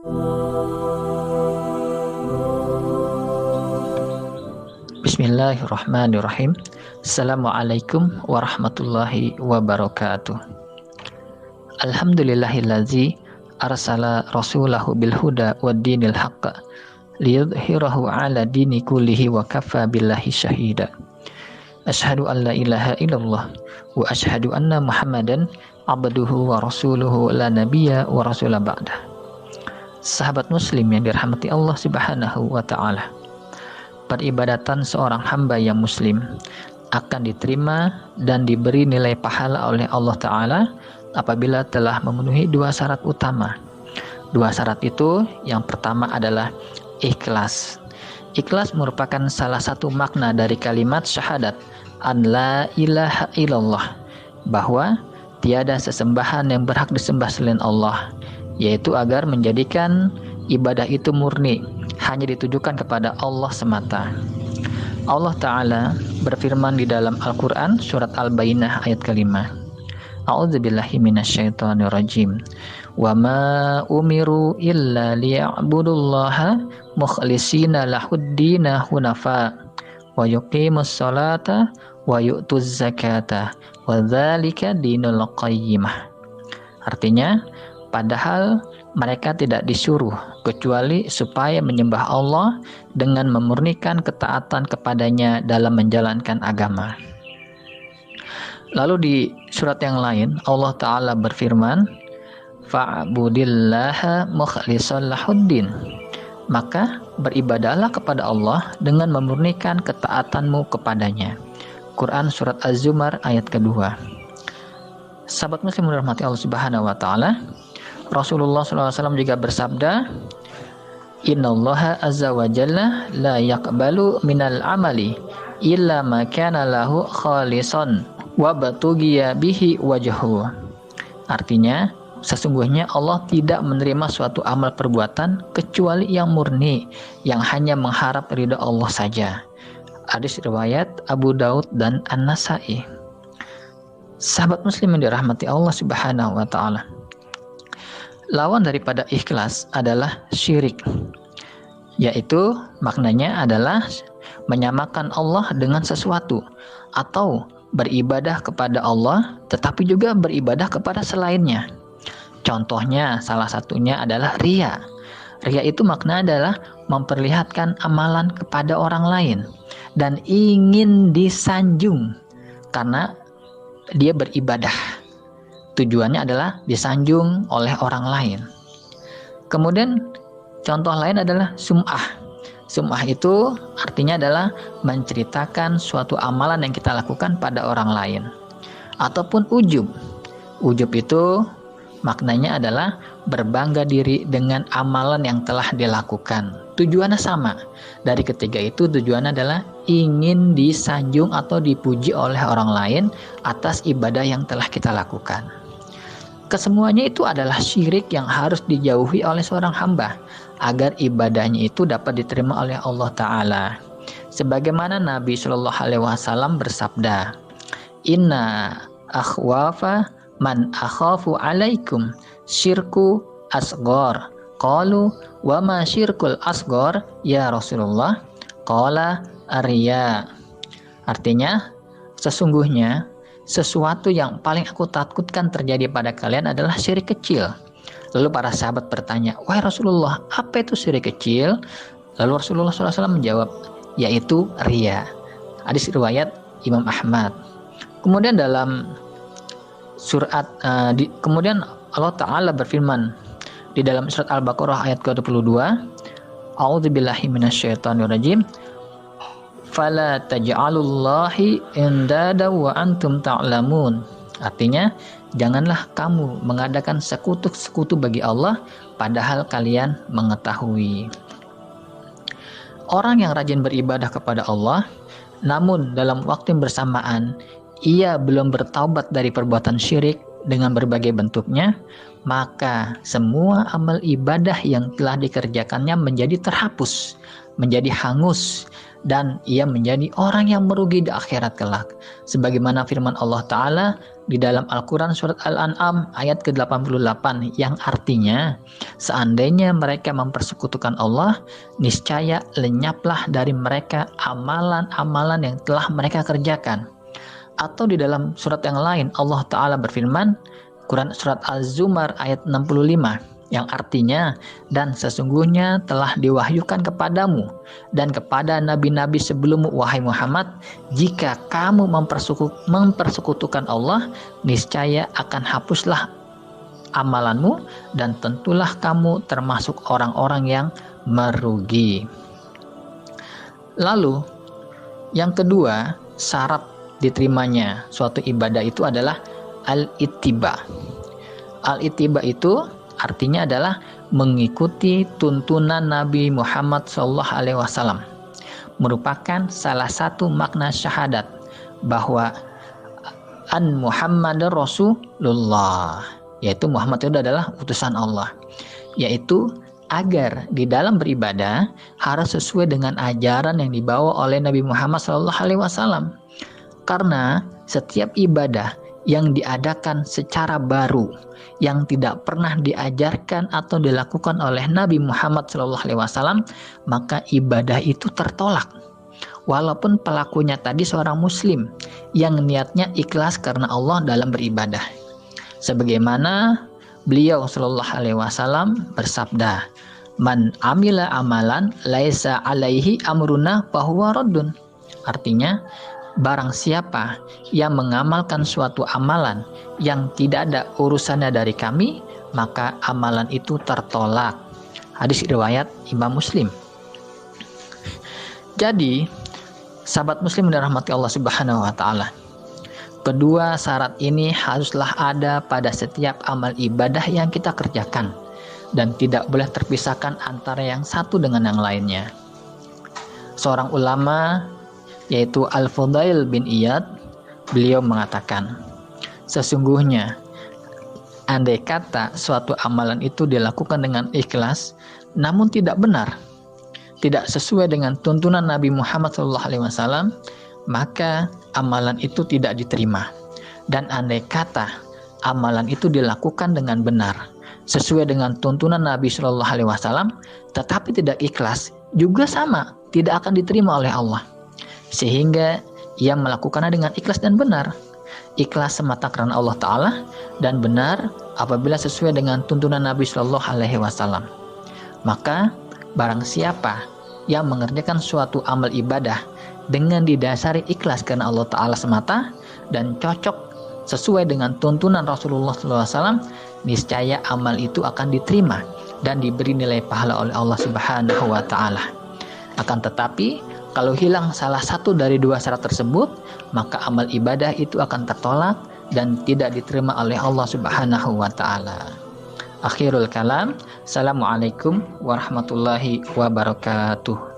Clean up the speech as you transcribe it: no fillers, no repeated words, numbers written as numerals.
Bismillahirrahmanirrahim. Assalamualaikum warahmatullahi wabarakatuh. Alhamdulillahillazi arsala rasulahu bil huda wad dinil haqq liyudhhirahu ala dini kullihi wa kafa billahi syahida. Asyhadu an la ilaha illallah wa asyhadu anna Muhammadan abduhu wa rasuluhu la nabiyya wa rasula ba'dah. Sahabat muslim yang dirahmati Allah Subhanahu wa taala. Peribadatan seorang hamba yang muslim akan diterima dan diberi nilai pahala oleh Allah Ta'ala apabila telah memenuhi dua syarat utama. Dua syarat itu, yang pertama adalah ikhlas. Ikhlas merupakan salah satu makna dari kalimat syahadat an la ilaha illallah, bahwa tiada sesembahan yang berhak disembah selain Allah, yaitu agar menjadikan ibadah itu murni, hanya ditujukan kepada Allah semata. Allah Ta'ala berfirman di dalam Al-Quran surat Al-Bayyinah ayat kelima. A'udzubillahi minasyaitonirrajim. Wa ma umiru illa liya'budullaha mukhlishina lahuddina hunafa wa yuqimus salata wa yu'tuz zakata wa dzalika dinul qayyimah. Artinya, padahal mereka tidak disuruh kecuali supaya menyembah Allah dengan memurnikan ketaatan kepadanya dalam menjalankan agama. Lalu di surat yang lain Allah Ta'ala berfirman, fa'budillaha mukhlishan lahuddin, maka beribadahlah kepada Allah dengan memurnikan ketaatanmu kepadanya. Quran surat Az-Zumar ayat kedua. Sahabat muslim dirahmati Allah Subhanahu wa taala, Rasulullah SAW juga bersabda, Innallaha azza wa jalla la yaqbalu minal amali illa ma kana lahu khalisan wa batughiya bihi wajhu. Artinya, sesungguhnya Allah tidak menerima suatu amal perbuatan kecuali yang murni, yang hanya mengharap ridha Allah saja. Hadis riwayat Abu Daud dan An-Nasai. Sahabat muslim yang dirahmati Allah Subhanahu wa taala. Lawan daripada ikhlas adalah syirik, yaitu maknanya adalah menyamakan Allah dengan sesuatu atau beribadah kepada Allah tetapi juga beribadah kepada selainnya. Contohnya salah satunya adalah riya. Riya itu makna adalah memperlihatkan amalan kepada orang lain dan ingin disanjung karena dia beribadah. Tujuannya adalah disanjung oleh orang lain. Kemudian contoh lain adalah sum'ah. Sum'ah itu artinya adalah menceritakan suatu amalan yang kita lakukan pada orang lain. Ataupun ujub. Ujub itu maknanya adalah berbangga diri dengan amalan yang telah dilakukan. Tujuannya sama. Dari ketiga itu tujuannya adalah ingin disanjung atau dipuji oleh orang lain atas ibadah yang telah kita lakukan. Kesemuanya itu adalah syirik yang harus dijauhi oleh seorang hamba agar ibadahnya itu dapat diterima oleh Allah Ta'ala. Sebagaimana Nabi Shallallahu Alaihi Wasallam bersabda, Inna akhwafa man akhafu alaikum syirku asghar. Qalu wa ma syirkul asghar ya Rasulullah? Qala arya. Artinya, sesungguhnya sesuatu yang paling aku takutkan terjadi pada kalian adalah syirik kecil. Lalu para sahabat bertanya, wahai Rasulullah, apa itu syirik kecil? Lalu Rasulullah SAW menjawab, yaitu riya. Hadis riwayat Imam Ahmad. Kemudian dalam surat kemudian Allah Ta'ala berfirman di dalam surat Al-Baqarah ayat ke-22, A'udzubillahi minasyaitonirrajim. Fala taj'alullahi indada wa antum ta'lamun. Artinya, janganlah kamu mengadakan sekutu-sekutu bagi Allah padahal kalian mengetahui. Orang yang rajin beribadah kepada Allah, namun dalam waktu yang bersamaan ia belum bertaubat dari perbuatan syirik dengan berbagai bentuknya, maka semua amal ibadah yang telah dikerjakannya menjadi terhapus, menjadi hangus, dan ia menjadi orang yang merugi di akhirat kelak. Sebagaimana firman Allah Ta'ala di dalam Al-Quran surat Al-An'am ayat ke-88 yang artinya, seandainya mereka mempersekutukan Allah, niscaya lenyaplah dari mereka amalan-amalan yang telah mereka kerjakan. Atau di dalam surat yang lain Allah Ta'ala berfirman, Quran surat Az-Zumar ayat 65 yang artinya, dan sesungguhnya telah diwahyukan kepadamu dan kepada nabi-nabi sebelummu wahai Muhammad, jika kamu mempersekutukan Allah, niscaya akan hapuslah amalanmu dan tentulah kamu termasuk orang-orang yang merugi. Lalu yang kedua, syarat diterimanya suatu ibadah itu adalah al-ittiba. Al-ittiba itu artinya adalah mengikuti tuntunan Nabi Muhammad SAW, merupakan salah satu makna syahadat bahwa an Muhammadar Rasulullah, yaitu Muhammad itu adalah utusan Allah, yaitu agar di dalam beribadah harus sesuai dengan ajaran yang dibawa oleh Nabi Muhammad SAW. Karena setiap ibadah yang diadakan secara baru, yang tidak pernah diajarkan atau dilakukan oleh Nabi Muhammad SAW, maka ibadah itu tertolak. Walaupun pelakunya tadi seorang muslim yang niatnya ikhlas karena Allah dalam beribadah. Sebagaimana beliau SAW bersabda, "Man amila amalan laisa alaihi amruna fahuwa raddun." Artinya, barang siapa yang mengamalkan suatu amalan yang tidak ada urusannya dari kami, maka amalan itu tertolak. Hadis riwayat Imam Muslim. Jadi, sahabat muslim dan rahmati Allah Subhanahu wa taala, kedua syarat ini haruslah ada pada setiap amal ibadah yang kita kerjakan dan tidak boleh terpisahkan antara yang satu dengan yang lainnya. Seorang ulama yaitu Al-Fudail bin Iyad, beliau mengatakan, sesungguhnya andai kata suatu amalan itu dilakukan dengan ikhlas namun tidak benar, tidak sesuai dengan tuntunan Nabi Muhammad SAW, maka amalan itu tidak diterima. Dan andai kata amalan itu dilakukan dengan benar, sesuai dengan tuntunan Nabi SAW, tetapi tidak ikhlas, juga sama, tidak akan diterima oleh Allah. Sehingga ia melakukannya dengan ikhlas dan benar. Ikhlas semata karena Allah Ta'ala, dan benar apabila sesuai dengan tuntunan Nabi SAW. Maka barang siapa yang mengerjakan suatu amal ibadah dengan didasari ikhlas karena Allah Ta'ala semata dan cocok sesuai dengan tuntunan Rasulullah SAW, niscaya amal itu akan diterima dan diberi nilai pahala oleh Allah Subhanahu wa Ta'ala. Akan tetapi kalau hilang salah satu dari dua syarat tersebut, maka amal ibadah itu akan tertolak dan tidak diterima oleh Allah Subhanahu wa Ta'ala. Akhirul kalam. Assalamualaikum warahmatullahi wabarakatuh.